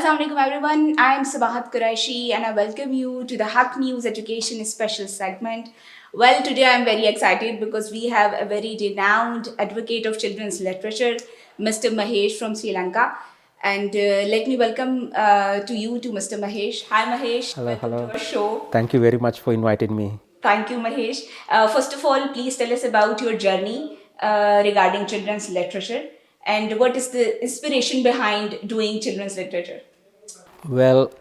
Assalamu alaikum everyone. I am Sabahat Quraishi and I welcome you to the haqnews education special segment. Well, today I am very excited because we have a very renowned advocate of children's literature, Mr. Mahesh from Sri Lanka. And let me welcome to you to Mr. Mahesh. Hi Mahesh. Hello. To our show. Thank you very much for inviting me. Thank you Mahesh. First of all, please tell us about your journey regarding children's literature and what is the inspiration behind doing children's literature? Well,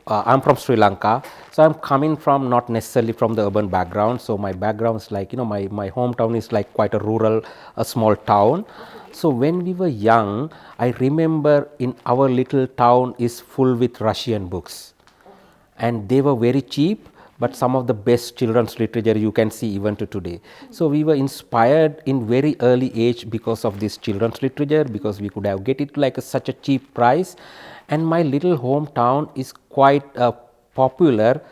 I'm from Sri Lanka. So I'm coming from not necessarily from the urban background. So my background is like, my hometown is like quite a rural, a small town. So when we were young, I remember in our little town is full with Russian books. And they were very cheap, but some of the best children's literature you can see even to today. So we were inspired in very early age because of this children's literature, because we could have get it like such a cheap price. And my little hometown is quite popular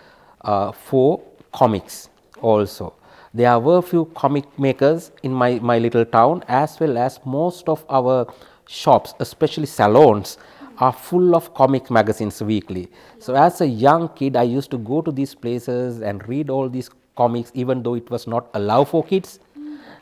for comics also. There were few comic makers in my little town, as well as most of our shops, especially salons, are full of comic magazines weekly. So as a young kid, I used to go to these places and read all these comics, even though it was not allowed for kids.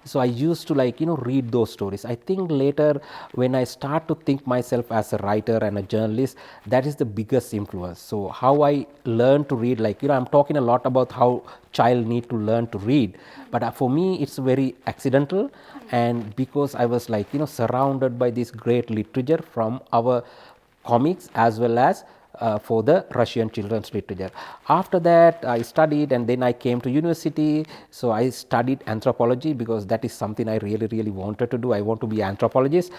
So I used to read those stories. I think later when I start to think myself as a writer and a journalist, that is the biggest influence. So how I learned to read, I'm talking a lot about how child need to learn to read, but for me it's very accidental, and because I was surrounded by this great literature from our comics as well as for the Russian children's literature. After that, I studied and then I came to university. So I studied anthropology because that is something I really wanted to do. I want to be an anthropologist,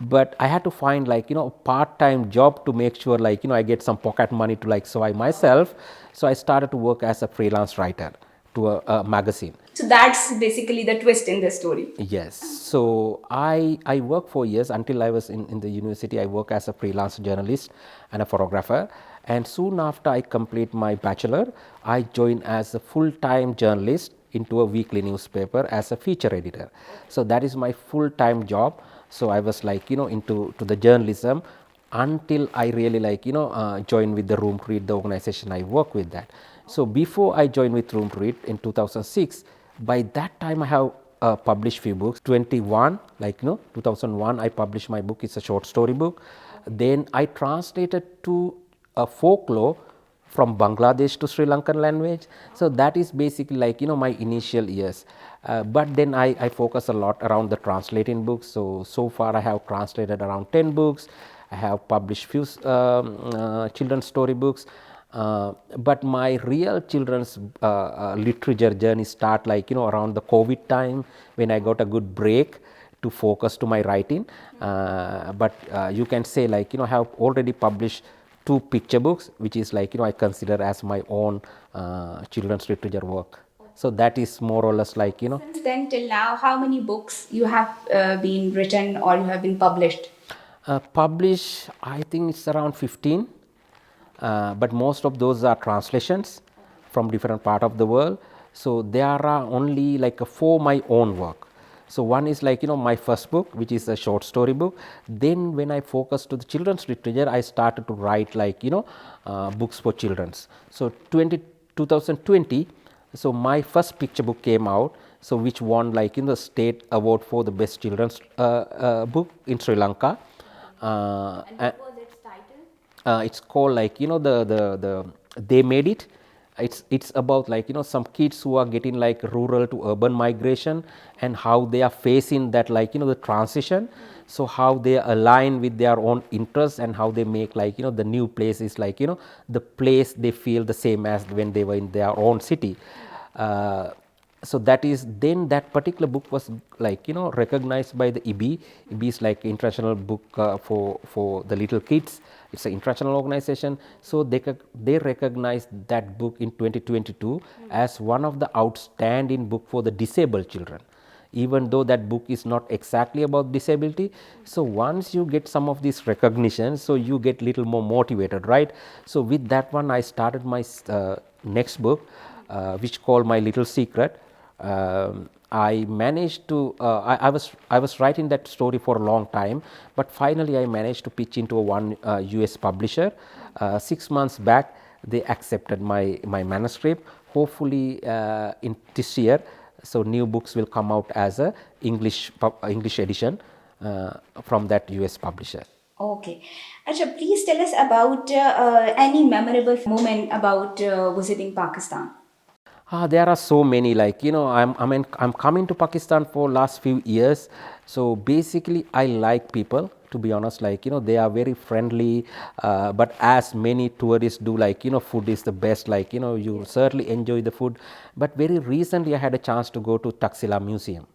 but I had to find a part-time job to make sure I get some pocket money to survive myself. So I started to work as a freelance writer to a magazine. So that's basically the twist in the story. Yes. So I worked for years until I was in the university. I worked as a freelance journalist and a photographer. And soon after I complete my bachelor, I joined as a full-time journalist into a weekly newspaper as a feature editor. So that is my full-time job. So I was into the journalism until I really joined with the Room to Read, the organization I work with that. So before I joined with Room to Read in 2006, by that time I have published few books. 2001 I published my book. It's a short story book. Then I translated to a folklore from Bangladesh to Sri Lankan language. So that is basically my initial years. But then I focus a lot around the translating books. So far I have translated around 10 books. I have published few children's story books. But my real children's literature journey start around the COVID time, when I got a good break to focus to my writing. But you can say I have already published 2 picture books, which is I consider as my own children's literature work. So that is more or less Since then till now, how many books you have been written or you have been published? Published, I think it's around 15. But most of those are translations from different part of the world. So there are only 4 my own work. So one is my first book, which is a short story book. Then when I focused to the children's literature, I started to write books for children's. So 2020, so my first picture book came out, so which won the state award for the best children's book in Sri Lanka. And what was its title? It's called the They Made It. It's about some kids who are getting rural to urban migration, and how they are facing that the transition. So how they align with their own interests, and how they make the new place is the place they feel the same as when they were in their own city. So that is, then that particular book was recognized by the IBI. IBI is international book for the little kids. It's an international organization. So they recognized that book in 2022 as one of the outstanding book for the disabled children, even though that book is not exactly about disability. So once you get some of this recognition, so you get little more motivated, right? So with that one, I started my next book, which called My Little Secret. I managed to, I was writing that story for a long time, but finally I managed to pitch into one US publisher. 6 months back, they accepted my manuscript. Hopefully in this year, so new books will come out as a English edition from that US publisher. Okay. Acha, please tell us about any memorable moment about visiting Pakistan. There are so many, like, you know, I'm coming to Pakistan for last few years. So basically I like people, to be honest, like, you know, they are very friendly, but as many tourists do, like, you know, food is the best, like, you know, you certainly enjoy the food. But very recently I had a chance to go to Taxila Museum.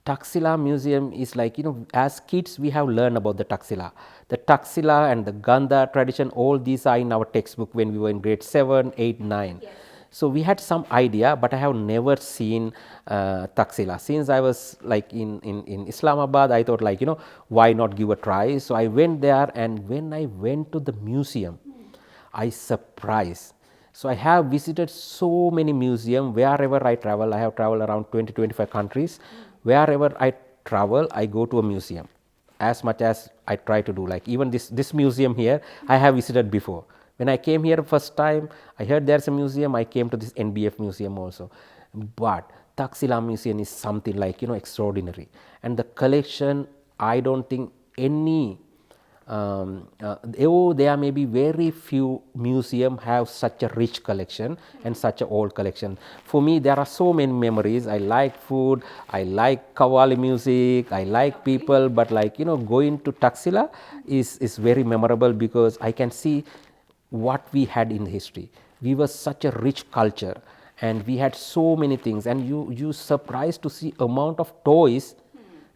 Taxila Museum is like, you know, as kids we have learned about the Taxila. The Taxila and the Ganda tradition, all these are in our textbook when we were in grade 7, 8, 9. Yes. So we had some idea, but I have never seen Taxila. Since I was like in Islamabad, I thought, like, you know, why not give a try? So I went there, and when I went to the museum, I surprised. So I have visited so many museums. Wherever I travel, I have traveled around 20-25 countries. Wherever I travel, I go to a museum as much as I try to do. Like even this museum here, I have visited before. When I came here first time, I heard there's a museum, I came to this NBF museum also. But Taxila Museum is something like, you know, extraordinary. And the collection, I don't think any, there may be very few museums have such a rich collection and such an old collection. For me, there are so many memories. I like food, I like Qawwali music, I like people, but like, you know, going to Taxila is very memorable because I can see what we had in history. We were such a rich culture and we had so many things, and you surprised to see amount of toys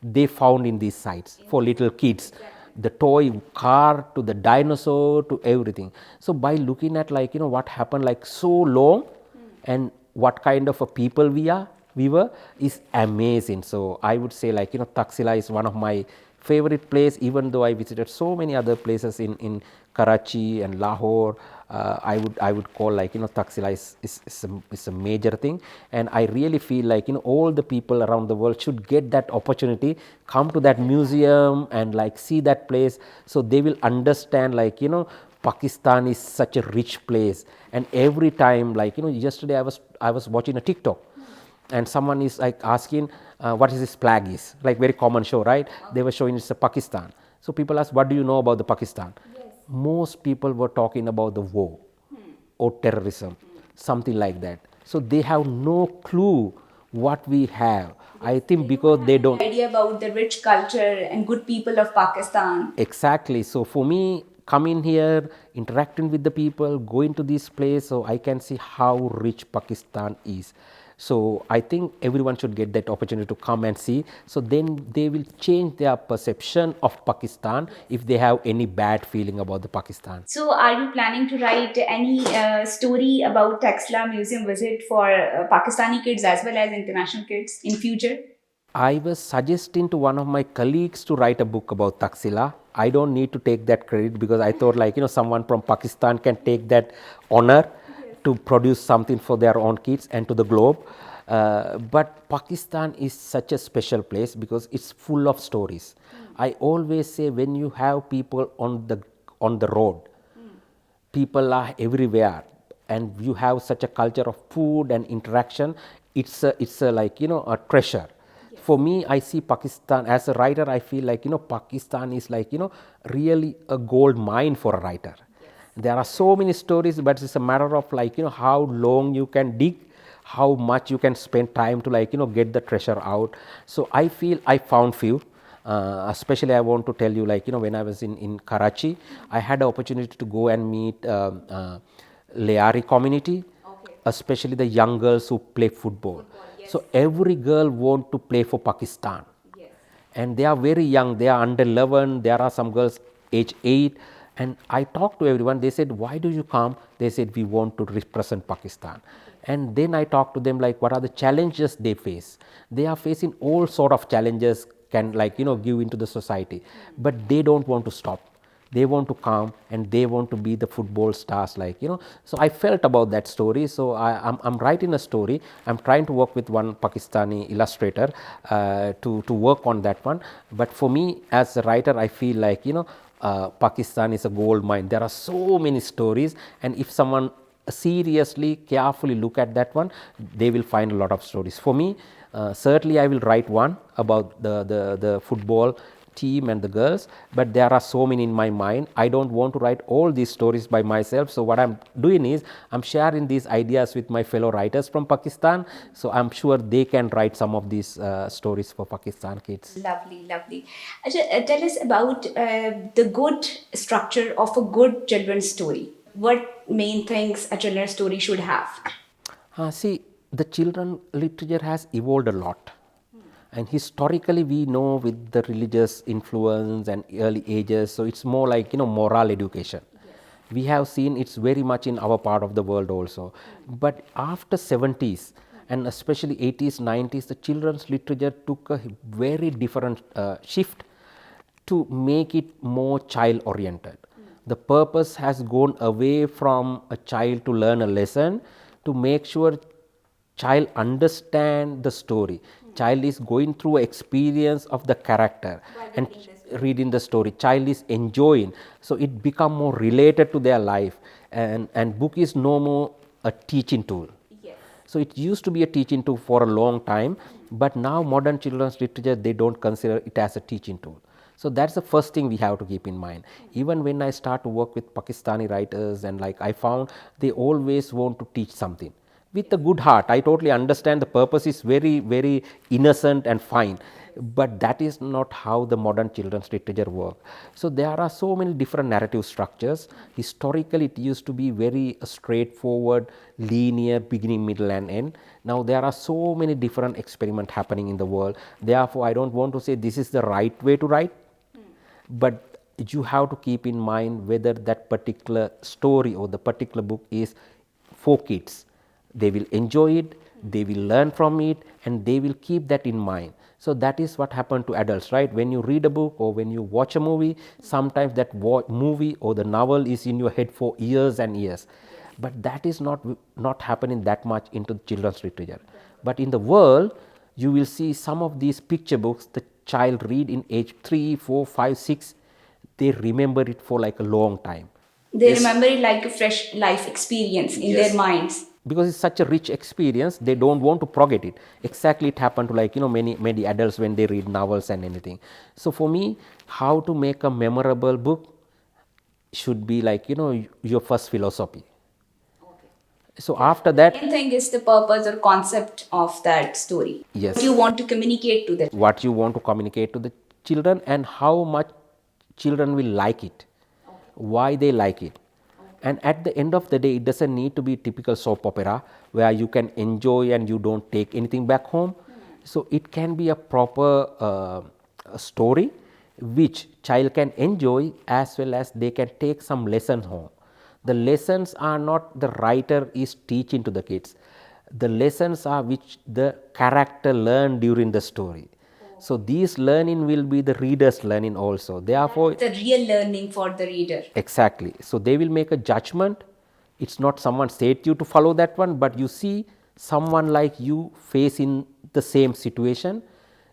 they found in these sites for little kids. The toy car to the dinosaur to everything. So by looking at, like, you know, what happened like so long and what kind of a people we were is amazing. So I would say, like, you know, Taxila is one of my favorite place, even though I visited so many other places in Karachi and Lahore. I would call, like, you know, Taxila is a major thing, and I really feel like, you know, all the people around the world should get that opportunity, come to that museum and like see that place, so they will understand, like, you know, Pakistan is such a rich place. And every time, like, you know, yesterday I was watching a TikTok, and someone is like asking what is this flag is, like very common show, right? They were showing it's a Pakistan. So people ask, what do you know about the Pakistan? Most people were talking about the war or terrorism, something like that. So they have no clue what we have. I think because they don't idea about the rich culture and good people of Pakistan. Exactly. So for me, coming here, interacting with the people, going to this place, so I can see how rich Pakistan is. So I think everyone should get that opportunity to come and see. So then they will change their perception of Pakistan if they have any bad feeling about the Pakistan. So are you planning to write any story about Taxila Museum visit for Pakistani kids as well as international kids in future? I was suggesting to one of my colleagues to write a book about Taxila. I don't need to take that credit because I thought, like, you know, someone from Pakistan can take that honor to produce something for their own kids and to the globe. But Pakistan is such a special place because it's full of stories. I always say, when you have people on the road, people are everywhere, and you have such a culture of food and interaction, it's a like, you know, a treasure. For me, I see Pakistan as a writer, I feel like, you know, Pakistan is like, you know, really a gold mine for a writer. There are so many stories, but it's a matter of, like, you know, how long you can dig, how much you can spend time to, like, you know, get the treasure out. So I feel I found few. Especially I want to tell you, like, you know, when I was in Karachi, I had the opportunity to go and meet Leari community, especially the young girls who play football. So every girl want to play for Pakistan. And they are very young, they are under 11, there are some girls age 8. And I talked to everyone, they said, why do you come? They said, we want to represent Pakistan. And then I talked to them, like, what are the challenges they face? They are facing all sort of challenges, can, like, you know, give into the society. But they don't want to stop. they want to come and they want to be the football stars, like, you know. So I felt about that story. So I'm writing a story. I'm trying to work with one Pakistani illustrator to work on that one. But for me as a writer, I feel like, you know, Pakistan is a gold mine. There are so many stories, and if someone seriously, carefully look at that one, they will find a lot of stories. For me, certainly I will write one about the football team and the girls, but there are so many in my mind. I don't want to write all these stories by myself. So what I'm doing is I'm sharing these ideas with my fellow writers from Pakistan. So I'm sure they can write some of these stories for Pakistan kids. Lovely, lovely. Ajay, tell us about the good structure of a good children's story. What main things a children's story should have? See, the children literature has evolved a lot. And historically, we know with the religious influence and early ages, so it's more like, you know, moral education. Yes. We have seen it's very much in our part of the world also. But after 70s and especially 80s, 90s, the children's literature took a very different shift to make it more child oriented. The purpose has gone away from a child to learn a lesson to make sure child understand the story. Child is going through experience of the character and reading the story. Child is enjoying, so it become more related to their life, and book is no more a teaching tool. Yes. So it used to be a teaching tool for a long time, but now modern children's literature, they don't consider it as a teaching tool. So that's the first thing we have to keep in mind. Even when I start to work with Pakistani writers, and like I found they always want to teach something with a good heart. I totally understand the purpose is very, very innocent and fine, but that is not how the modern children's literature work. So there are so many different narrative structures. Historically, it used to be very straightforward, linear, beginning, middle and end. Now there are so many different experiments happening in the world. Therefore, I don't want to say this is the right way to write, but you have to keep in mind whether that particular story or the particular book is for kids. They will enjoy it, they will learn from it, and they will keep that in mind. So that is what happened to adults, right? When you read a book or when you watch a movie, sometimes that movie or the novel is in your head for years and years. But that is not happening that much into children's literature. But in the world, you will see some of these picture books the child read in age 3, 4, 5, 6. They remember it for like a long time. They remember it like a fresh life experience in their minds. Because it's such a rich experience, they don't want to forget it. Exactly, it happened to, like, you know, many adults when they read novels and anything. So for me, how to make a memorable book should be like, you know, your first philosophy. Okay. So after that, main thing is the purpose or concept of that story. Yes. What you want to communicate to them. What you want to communicate to the children and how much children will like it. Okay. Why they like it. And at the end of the day, it doesn't need to be typical soap opera where you can enjoy and you don't take anything back home. So it can be a proper story which child can enjoy as well as they can take some lessons home. The lessons are not the writer is teaching to the kids. The lessons are which the character learned during the story. So these learning will be the reader's learning also. Therefore, the real learning for the reader. Exactly. So they will make a judgment. It's not someone said you to follow that one, but you see someone like you facing the same situation.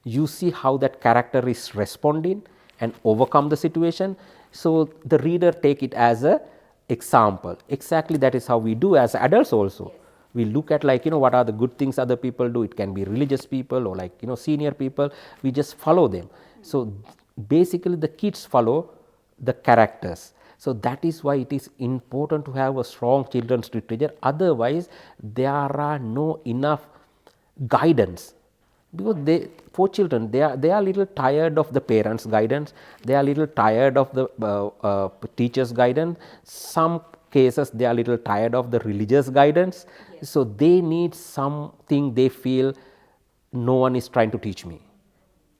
You see how that character is responding and overcome the situation. So the reader take it as a example. Exactly, that is how we do as adults also. We look at, like, you know, what are the good things other people do. It can be religious people or, like, you know, senior people. We just follow them. So basically the kids follow the characters. So that is why it is important to have a strong children's literature. Otherwise, there are no enough guidance. Because for children, they are little tired of the parents' guidance. They are little tired of the teachers' guidance. Some cases they are little tired of the religious guidance. Yes. So they need something they feel no one is trying to teach me.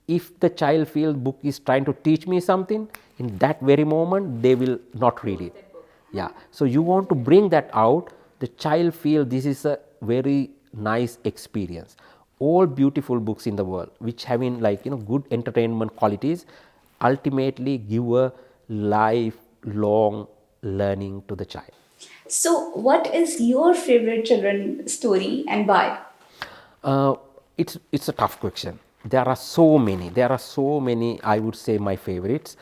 If the child feels book is trying to teach me something, in that very moment they will not read it. Yeah. So you want to bring that out. The child feel this is a very nice experience. All beautiful books in the world which having, like, you know, good entertainment qualities ultimately give a life lifelong learning to the child. So, what is your favorite children's story and why? It's a tough question. There are so many. I would say my favorites,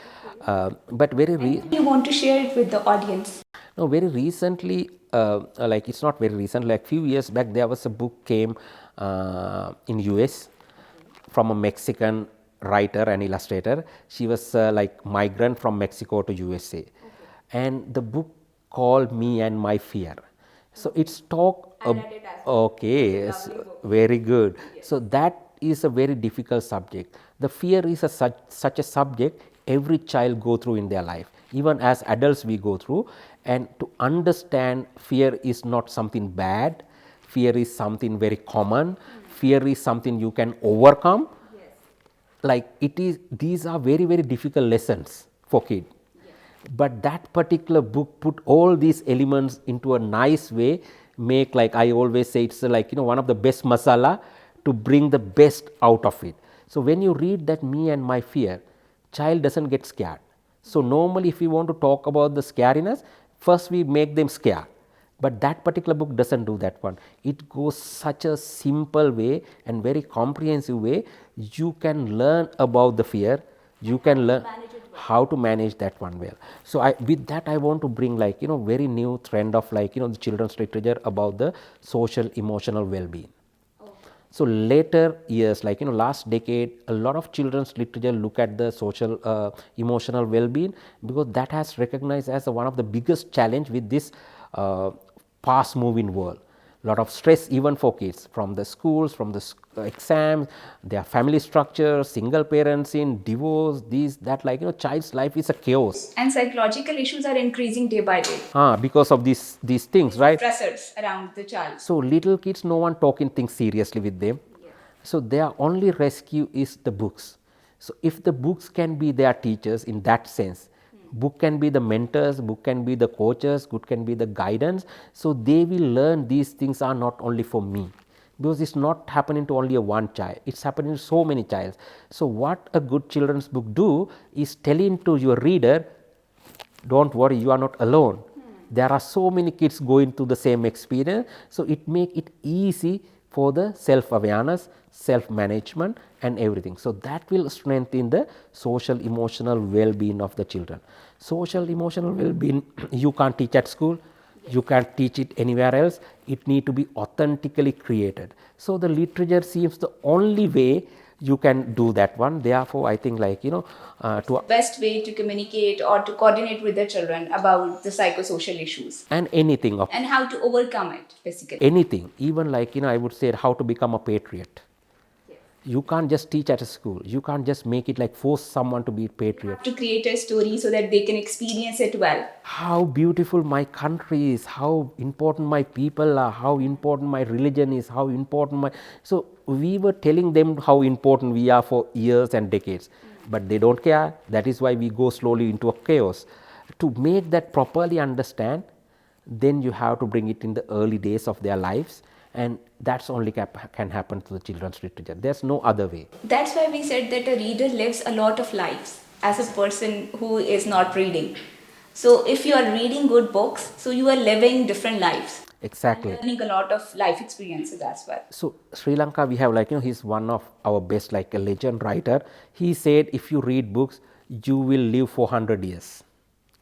but You want to share it with the audience? no, very recently, like it's not very recent. Like few years back, there was a book came in US from a Mexican writer and illustrator. She was like migrant from Mexico to USA, and the book called Me and My Fear. So it's talk. I read it as well. Okay, It's a lovely book. very good. So that is a very difficult subject. The fear is such a subject every child go through in their life. Even as adults we go through, and to understand fear is not something bad. Fear is something very common. Fear is something you can overcome. Like these are very difficult lessons for kids. But that particular book put all these elements into a nice way, make, like I always say, it's like one of the best masala to bring the best out of it. So when you read that Me and My Fear, child doesn't get scared. So normally if we want to talk about the scariness, first we make them scared. But that particular book doesn't do that one. It goes such a simple way and very comprehensive way. You can learn about the fear. You can learn how to manage that one well. So with that I want to bring like very new trend of like the children's literature about the social emotional well-being. So later years, like last decade, a lot of children's literature look at the social emotional well-being, because that has recognized as one of the biggest challenge with this fast moving world. Lot of stress even for kids, from the schools, from the exams, their family structure, single parenting, divorce, these, that, like child's life is a chaos. And psychological issues are increasing day by day. Because of these things, right? Stressors around the child. So little kids, no one talking things seriously with them. So their only rescue is the books. So if the books can be their teachers in that sense, book can be the mentors, book can be the coaches, book can be the guidance. So they will learn these things are not only for me, because it's not happening to only one child, it's happening to so many childs. So what a good children's book do is telling to your reader, don't worry, you are not alone. There are so many kids going through the same experience. So it make it easy for the self-awareness, self-management and everything. So that will strengthen the social emotional well-being of the children. Social emotional well-being you can't teach at school, you can't teach it anywhere else. It need to be authentically created. So the literature seems the only way you can do that one. Therefore I think like to Best way to communicate or to coordinate with the children about the psychosocial issues and anything of and how to overcome it, basically. anything, even like I would say how to become a patriot. You can't just teach at a school, you can't just make it like force someone to be a patriot. To create a story so that they can experience it well. How beautiful my country is, how important my people are, how important my religion is, how important my... So we were telling them how important we are for years and decades, but they don't care. That is why we go slowly into a chaos. To make that properly understand, then you have to bring it in the early days of their lives, and that's only can happen to the children's literature. There's no other way. That's why we said that a reader lives a lot of lives as a person who is not reading. So if you are reading good books, so you are living different lives. Exactly. And learning a lot of life experiences as well. So Sri Lanka, we have like he's one of our best, like a legend writer. He said if you read books, you will live 400 years.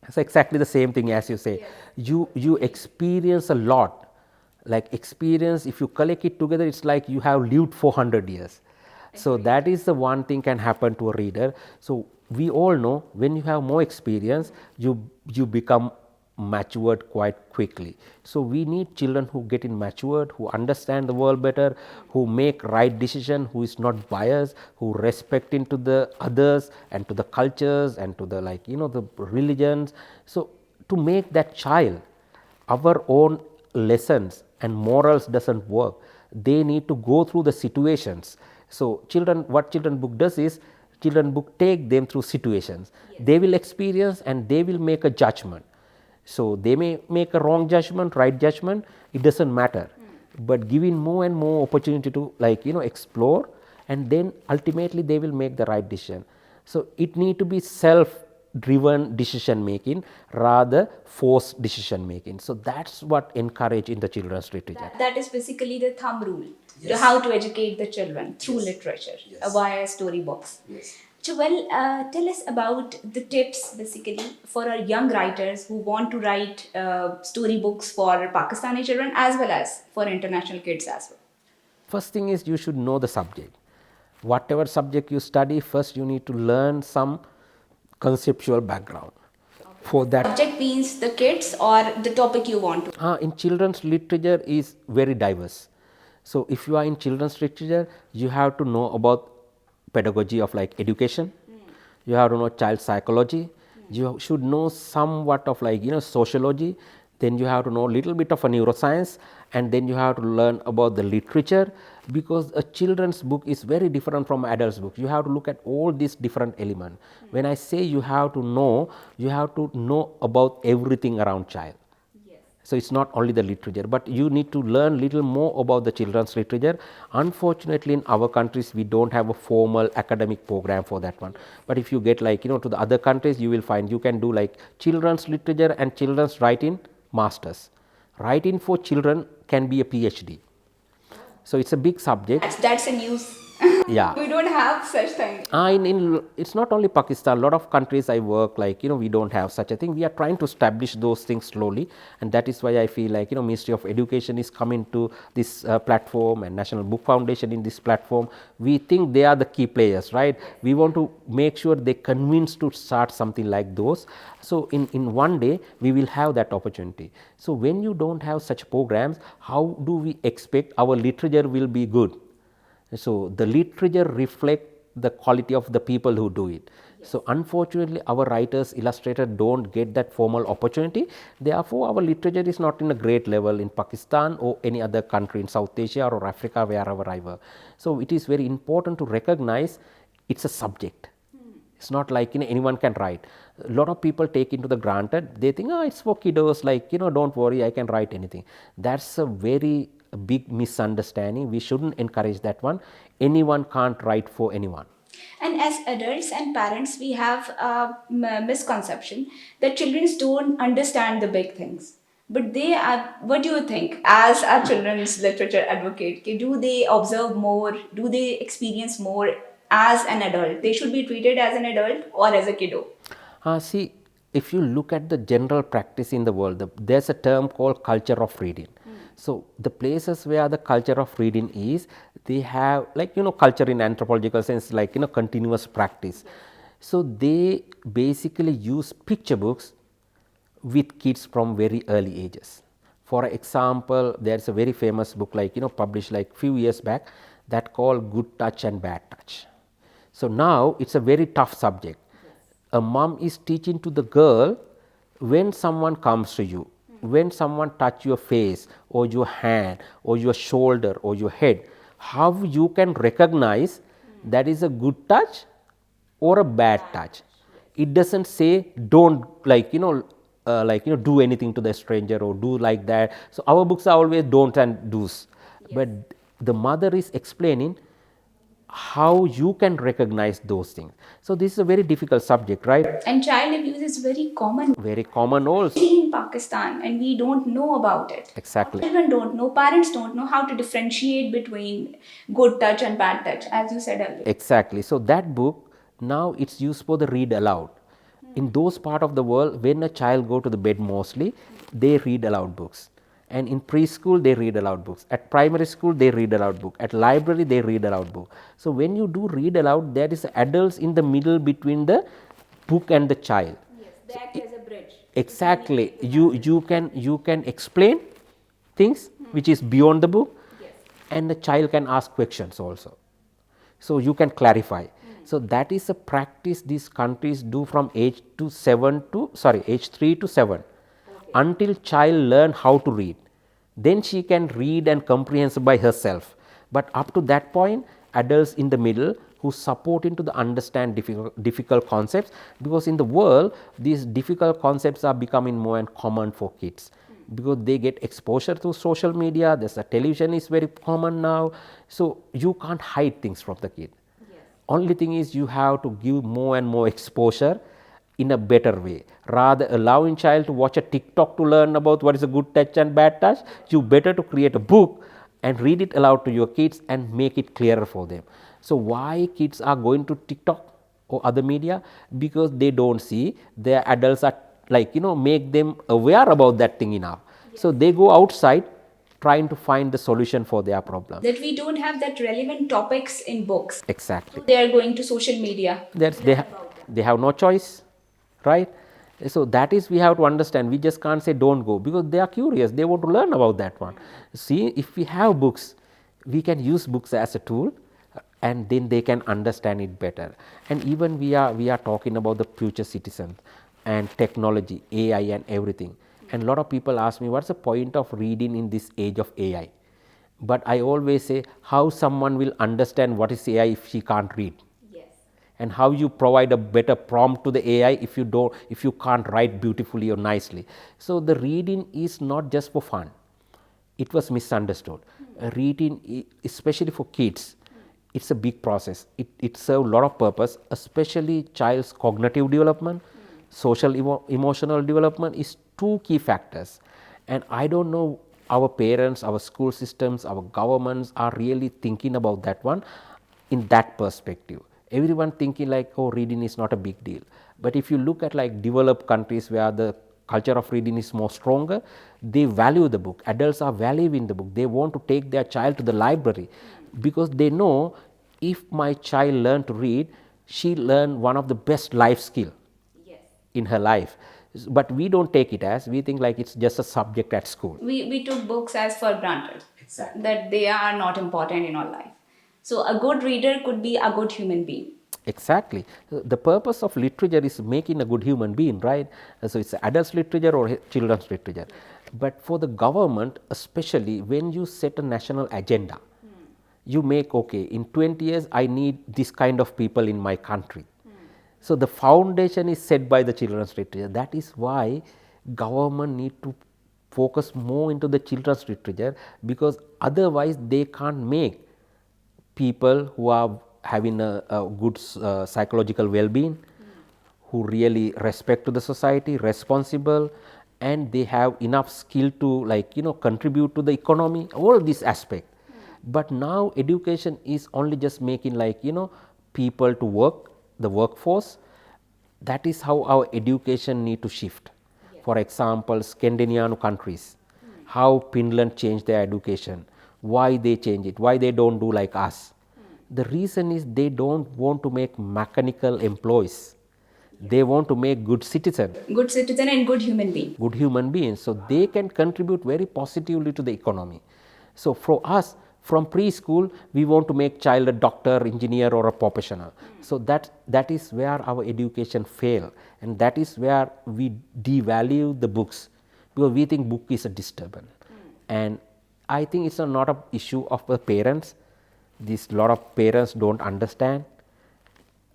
It's exactly the same thing as you say. Yes. You experience a lot. Like experience, if you collect it together, it's like you have lived 400 years. So that is the one thing can happen to a reader. So we all know when you have more experience, you become matured quite quickly. So we need children who get in matured, who understand the world better, who make right decision, who is not biased, who respect into the others and to the cultures and to the the religions. So to make that child, our own lessons and morals doesn't work. They need to go through the situations. So what children book does is, children book take them through situations. Yes. They will experience and they will make a judgment. So they may make a wrong judgment, right judgment, it doesn't matter. But giving more and more opportunity to explore, and then ultimately they will make the right decision. So it need to be self driven decision making rather forced decision making. So that's what encourage in the children's literature. That is basically the thumb rule to how to educate the children through literature via storybooks. So, tell us about the tips basically for our young writers who want to write storybooks for Pakistani children as well as for international kids as well. First thing is you should know the subject. Whatever subject you study, first you need to learn some conceptual background. For that, Subject means the kids or the topic you want to. in children's literature is very diverse. So if you are in children's literature, you have to know about pedagogy of like education. You have to know child psychology. You should know somewhat of like sociology. Then you have to know a little bit of a neuroscience, and then you have to learn about the literature, because a children's book is very different from adult's book. You have to look at all these different elements. When I say you have to know about everything around child. So it's not only the literature, but you need to learn little more about the children's literature. Unfortunately, in our countries, we don't have a formal academic program for that one. But if you get like to the other countries, you will find you can do like children's literature and children's writing masters. Writing for children can be a PhD. So it's a big subject. That's a news. Yeah. We don't have such thing. It's not only Pakistan, a lot of countries I work like we don't have such a thing. We are trying to establish those things slowly, and that is why I feel like Ministry of Education is coming to this platform, and National Book Foundation in this platform. We think they are the key players, right? We want to make sure they convince to start something like those. So in one day we will have that opportunity. So when you don't have such programs, how do we expect our literature will be good? So the literature reflect the quality of the people who do it. So unfortunately, our writers, illustrators don't get that formal opportunity. Therefore, our literature is not in a great level in Pakistan or any other country in South Asia or Africa, wherever I were. So it is very important to recognize it's a subject. It's not like anyone can write. A lot of people take into the granted. They think, it's for kiddos. Like don't worry, I can write anything. That's a very big misunderstanding. We shouldn't encourage that one. Anyone can't write for anyone. And as adults and parents, we have a misconception that children don't understand the big things. But they are, what do you think as a children's literature advocate? Do they observe more? Do they experience more as an adult? They should be treated as an adult or as a kiddo? See, if you look at the general practice in the world, there's a term called culture of reading. So the places where the culture of reading is, they have like culture in anthropological sense, like continuous practice. So they basically use picture books with kids from very early ages. For example, there's a very famous book like published like few years back that called Good Touch and Bad Touch. So now it's a very tough subject. A mom is teaching to the girl, when someone comes to you, when someone touch your face or your hand or your shoulder or your head, how you can recognize that is a good touch or a bad touch. It doesn't say don't do anything to the stranger or do like that. So our books are always don't and do's. But the mother is explaining how you can recognize those things. So this is a very difficult subject, right? And child abuse is very common. Very common also. In Pakistan, and we don't know about it. Exactly. Children don't know, parents don't know how to differentiate between good touch and bad touch, as you said earlier. Exactly. So that book, now it's used for the read aloud. In those part of the world, when a child go to the bed mostly, they read aloud books. And in preschool, they read aloud books. At primary school, they read aloud book. At library, they read aloud book. So when you do read aloud, there is adults in the middle between the book and the child. Yes, they act as a bridge. Exactly. You can explain things which is beyond the book, and the child can ask questions also. So you can clarify. So that is a practice these countries do from age 3 to 7. Until child learn how to read, then she can read and comprehend by herself. But up to that point, adults in the middle who support into the understand difficult concepts, because in the world these difficult concepts are becoming more and common for kids, because they get exposure to social media. There's a television is very common now, so you can't hide things from the kid. Only thing is you have to give more and more exposure in a better way. Rather allowing child to watch a TikTok to learn about what is a good touch and bad touch, you better to create a book and read it aloud to your kids and make it clearer for them. So why kids are going to TikTok or other media? Because they don't see their adults are make them aware about that thing enough. So they go outside trying to find the solution for their problem. That we don't have that relevant topics in books. Exactly. They are going to social media. They have no choice, right? So that is we have to understand. We just can't say don't go, because they are curious. They want to learn about that one. See, if we have books, we can use books as a tool, and then they can understand it better. And even we are talking about the future citizens and technology, AI and everything. And a lot of people ask me, what's the point of reading in this age of AI? But I always say, how someone will understand what is AI if she can't read? Yes. And how you provide a better prompt to the AI if you can't write beautifully or nicely? So the reading is not just for fun. It was misunderstood. Reading, especially for kids, it's a big process. It serves a lot of purpose, especially child's cognitive development, social emotional development is two key factors. And I don't know, our parents, our school systems, our governments are really thinking about that one in that perspective. Everyone thinking like, oh, reading is not a big deal. But if you look at like developed countries where the culture of reading is more stronger, they value the book. Adults are valuing the book. They want to take their child to the library, because they know if my child learn to read, she learn one of the best life skill in her life. But we don't take it as, we think like it's just a subject at school. We took books as for granted. Exactly. That they are not important in our life. So a good reader could be a good human being. Exactly. The purpose of literature is making a good human being, right? So it's adult literature or children's literature. But for the government, especially when you set a national agenda, you make, okay, in 20 years I need this kind of people in my country. So the foundation is set by the children's literature. That is why government need to focus more into the children's literature, because otherwise they can't make people who are having a good psychological well-being, who really respect to the society, responsible, and they have enough skill to contribute to the economy, all these aspects. But now education is only just making people to work, the workforce. That is how our education need to shift. For example, Scandinavian countries, how Finland changed their education, why they change it, why they don't do like us. The reason is they don't want to make mechanical employees. They want to make good citizen. Good citizen and good human being. Good human beings, so they can contribute very positively to the economy. So for us, from preschool, we want to make child a doctor, engineer or a professional. So that is where our education fail, and that is where we devalue the books, because we think book is a disturbance. And I think it's not an issue of the parents. This lot of parents don't understand.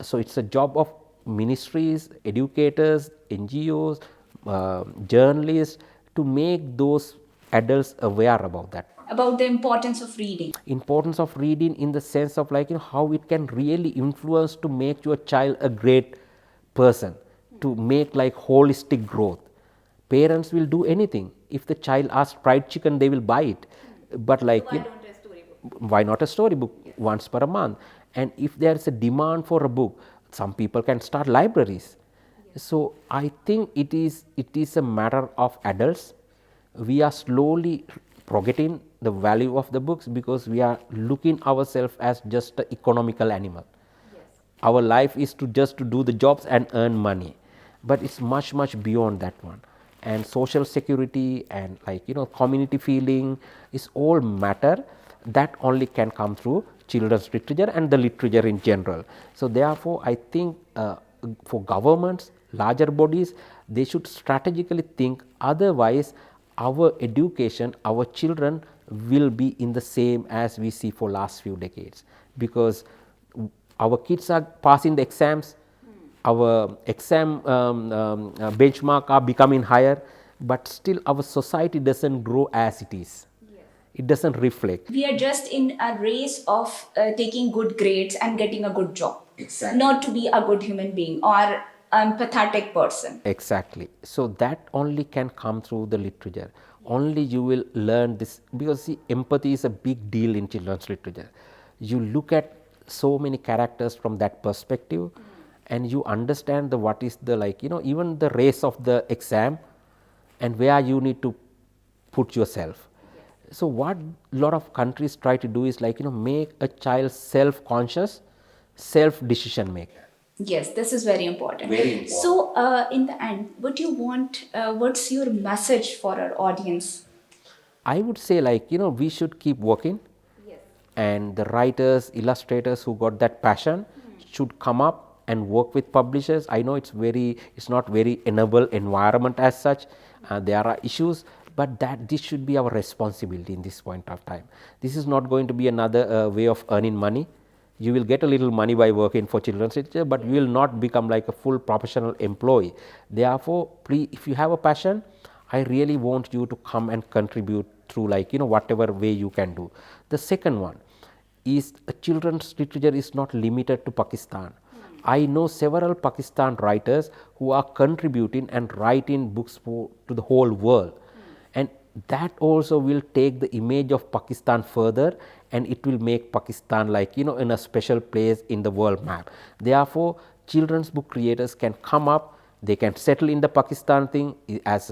So it's a job of ministries, educators, NGOs, journalists to make those adults aware about that. About the importance of reading. Importance of reading in the sense of how it can really influence to make your child a great person, to make holistic growth. Parents will do anything. If the child asks fried chicken, they will buy it. But why not a storybook once per month? And if there is a demand for a book, some people can start libraries. So I think it is a matter of adults. We are slowly forgetting the value of the books, because we are looking ourselves as just an economical animal. Our life is to do the jobs and earn money, but it's much beyond that one. And social security and community feeling is all matter that only can come through children's literature and the literature in general. So therefore I think for governments, larger bodies, they should strategically think, otherwise our education, our children will be in the same as we see for last few decades, because our kids are passing the exams, our exam benchmark are becoming higher, but still our society doesn't grow as it is. It doesn't reflect. We are just in a race of taking good grades and getting a good job. Exactly. Not to be a good human being or empathetic person. Exactly. So that only can come through the literature. Only you will learn this, because see, empathy is a big deal in children's literature. You look at so many characters from that perspective, and you understand the what is the even the race of the exam and where you need to put yourself. So what lot of countries try to do is make a child self conscious, self decision maker. Yes, this is very important. Very important. So, in the end, what do you want? What's your message for our audience? I would say we should keep working. Yes. And the writers, illustrators who got that passion should come up and work with publishers. I know it's not very enable environment as such. There are issues, but this should be our responsibility in this point of time. This is not going to be another way of earning money. You will get a little money by working for children's literature, but you will not become like a full professional employee. Therefore, if you have a passion, I really want you to come and contribute through whatever way you can do. The second one is children's literature is not limited to Pakistan. I know several Pakistan writers who are contributing and writing books to the whole world. And that also will take the image of Pakistan further, and it will make Pakistan in a special place in the world map. Therefore, children's book creators can come up, they can settle in the Pakistan thing as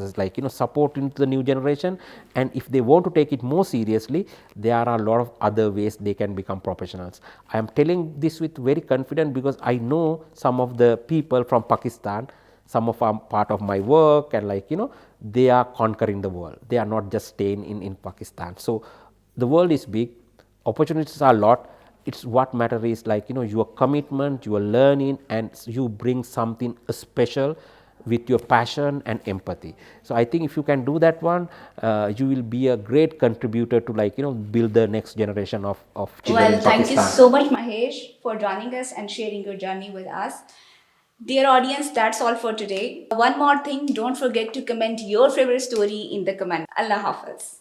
support into the new generation, and if they want to take it more seriously, there are a lot of other ways they can become professionals. I am telling this with very confidence because I know some of the people from Pakistan, some of are part of my work, and they are conquering the world. They are not just staying in Pakistan. So the world is big, opportunities are a lot. It's what matter is your commitment, your learning, and you bring something special with your passion and empathy. So I think if you can do that one, you will be a great contributor to build the next generation of children in Pakistan. Thank you so much, Mahesh, for joining us and sharing your journey with us. Dear audience, that's all for today. One more thing, don't forget to comment your favorite story in the comment. Allah Hafiz.